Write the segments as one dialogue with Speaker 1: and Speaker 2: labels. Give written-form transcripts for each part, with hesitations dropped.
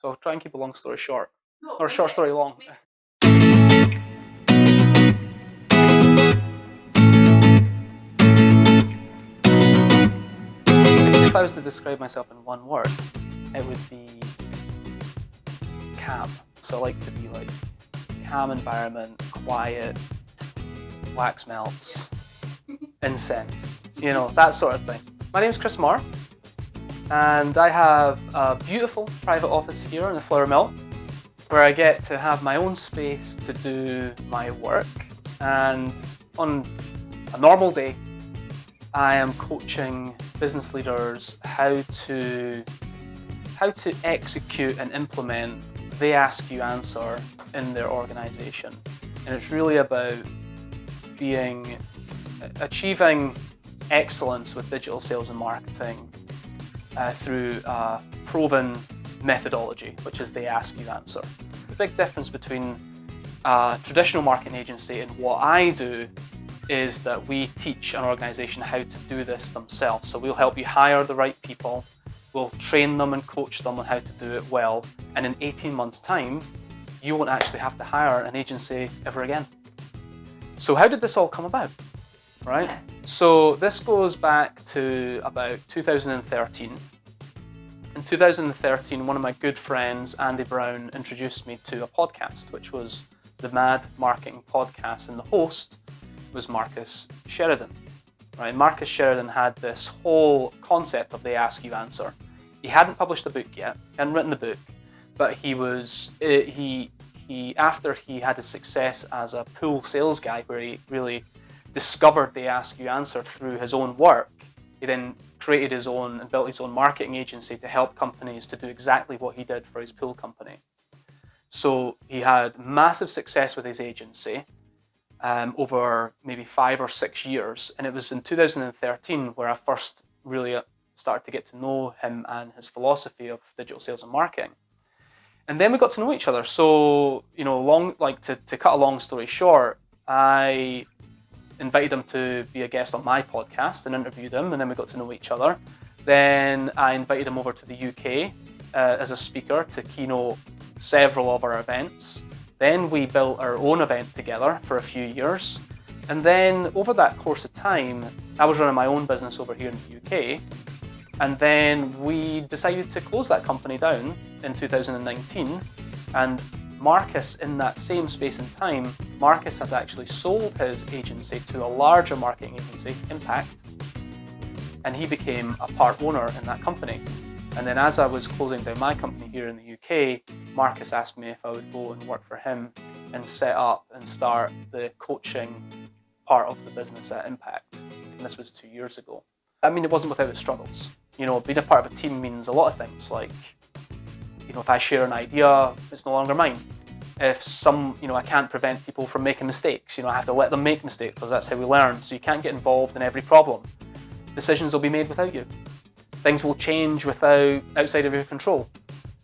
Speaker 1: So I'll try and keep a long story short, or a short story long. If I was to describe myself in one word, it would be calm. So I like to be like calm environment, quiet, wax melts, incense, that sort of thing. My name's Chris Moore, and I have a beautiful private office here in the Flour Mill where I get to have my own space to do my work. And on a normal day, I am coaching business leaders how to execute and implement the Ask You answer in their organization. And it's really about achieving excellence with digital sales and marketing through a proven methodology, which is the Ask You answer. The big difference between a traditional marketing agency and what I do is that we teach an organization how to do this themselves. So we'll help you hire the right people, we'll train them and coach them on how to do it well, and in 18 months' time, you won't actually have to hire an agency ever again. So how did this all come about, right? So this goes back to about 2013. In 2013, one of my good friends, Andy Brown, introduced me to a podcast, which was the Mad Marketing Podcast, and the host was Marcus Sheridan. Right? Marcus Sheridan had this whole concept of the Ask You answer. He hadn't published the book yet, he hadn't written the book, but after he had his success as a pool sales guy, where he really discovered the Ask You answer through his own work, he then created his own and built his own marketing agency to help companies to do exactly what he did for his pool company. So he had massive success with his agency over maybe 5 or 6 years. And it was in 2013 where I first really started to get to know him and his philosophy of digital sales and marketing. And then we got to know each other. So, to cut a long story short, I invited him to be a guest on my podcast and interviewed him, and then we got to know each other. Then I invited him over to the UK as a speaker to keynote several of our events. Then we built our own event together for a few years. And then over that course of time, I was running my own business over here in the UK. And then we decided to close that company down in 2019. And Marcus, in that same space and time, Marcus has actually sold his agency to a larger marketing agency, Impact, and he became a part owner in that company. And then as I was closing down my company here in the UK, Marcus asked me if I would go and work for him and set up and start the coaching part of the business at Impact. And this was 2 years ago. I mean, it wasn't without its struggles. Being a part of a team means a lot of things, like, if I share an idea, it's no longer mine. If I can't prevent people from making mistakes, I have to let them make mistakes because that's how we learn. So you can't get involved in every problem. Decisions will be made without you. Things will change outside of your control.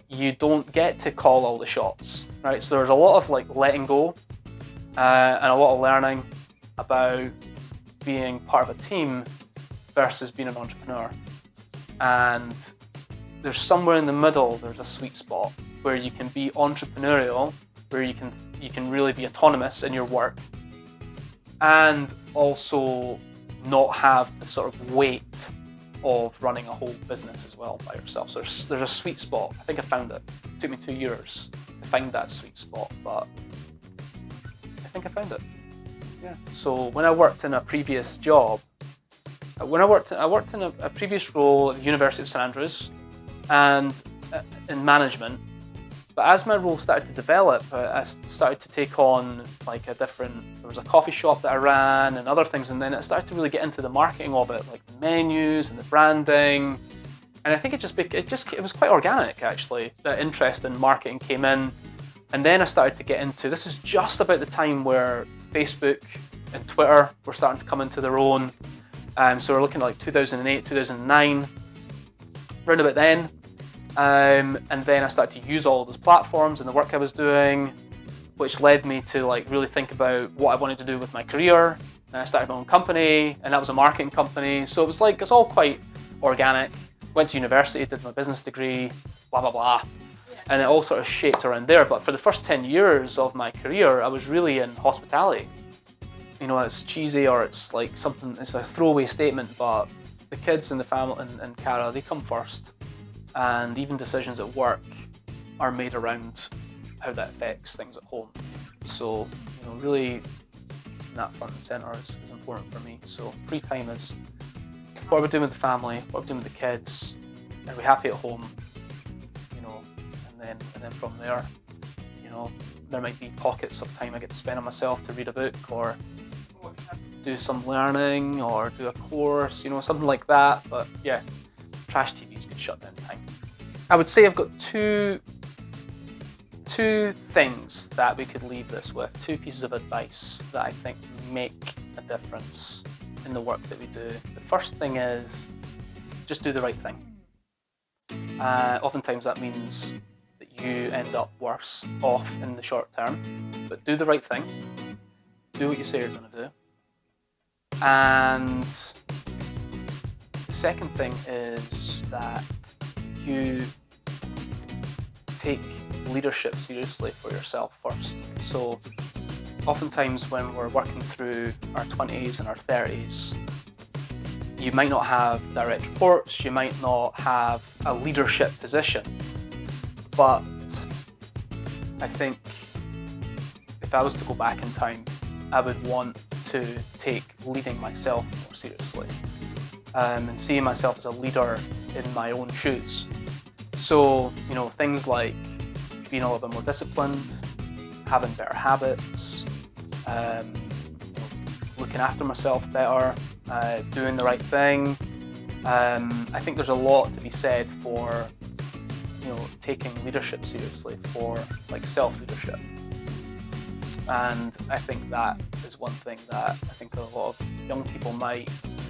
Speaker 1: You don't get to call all the shots, right? So there's a lot of letting go and a lot of learning about being part of a team versus being an entrepreneur. And there's somewhere in the middle, there's a sweet spot where you can be entrepreneurial, where you can really be autonomous in your work and also not have the sort of weight of running a whole business as well by yourself. So there's a sweet spot. I think I found it. It took me 2 years to find that sweet spot, but I think I found it. Yeah. So when I worked in a previous job, I worked in a previous role at the University of St Andrews and in management. But as my role started to develop, I started to take on there was a coffee shop that I ran and other things, and then it started to really get into the marketing of it, like the menus and the branding. And I think it was quite organic, actually. That interest in marketing came in. And then I started to get into, this is just about the time where Facebook and Twitter were starting to come into their own. So we're looking at 2008, 2009, around about then. And then I started to use all of those platforms and the work I was doing, which led me to really think about what I wanted to do with my career. And I started my own company, and that was a marketing company. So it was it's all quite organic. Went to university, did my business degree, blah, blah, blah. And it all sort of shaped around there. But for the first 10 years of my career, I was really in hospitality. You know, it's cheesy or it's like something, it's a throwaway statement, but the kids and the family and Cara, they come first. And even decisions at work are made around how that affects things at home. So, you know, really that front and centre is important for me. So free time is what are we doing with the family, what are we doing with the kids, are we happy at home, you know, and then from there, you know, there might be pockets of time I get to spend on myself to read a book or do some learning or do a course, you know, something like that. But yeah, trash TV's good shut down time. I would say I've got two things that we could leave this with, two pieces of advice that I think make a difference in the work that we do. The first thing is just do the right thing. Oftentimes that means that you end up worse off in the short term, but do the right thing. Do what you say you're going to do. And the second thing is that you take leadership seriously for yourself first. So oftentimes when we're working through our 20s and our 30s, you might not have direct reports, you might not have a leadership position, but I think if I was to go back in time, I would want to take leading myself more seriously and seeing myself as a leader in my own shoes. So, you know, things like being a little bit more disciplined, having better habits, looking after myself better, doing the right thing. I think there's a lot to be said for, you know, taking leadership seriously, for like self-leadership. And I think that is one thing that I think a lot of young people might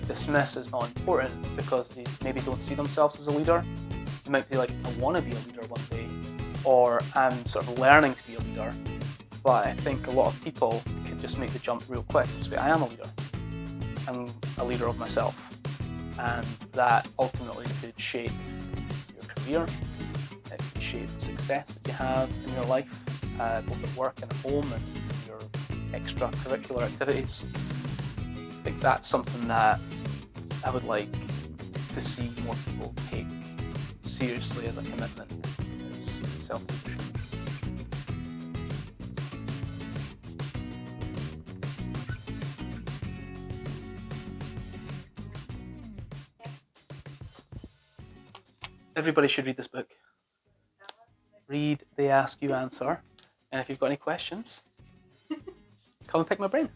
Speaker 1: dismiss as not important because they maybe don't see themselves as a leader. They might be like, I want to be a leader one day, or I'm sort of learning to be a leader. But I think a lot of people could just make the jump real quick and just be, I am a leader. I'm a leader of myself. And that ultimately could shape your career. It could shape the success that you have in your life, both at work and at home and your extracurricular activities. I think that's something that I would like to see more people take seriously as a commitment, is self-leadership. Everybody should read this book. Read, they ask, you answer. And if you've got any questions, come and pick my brain.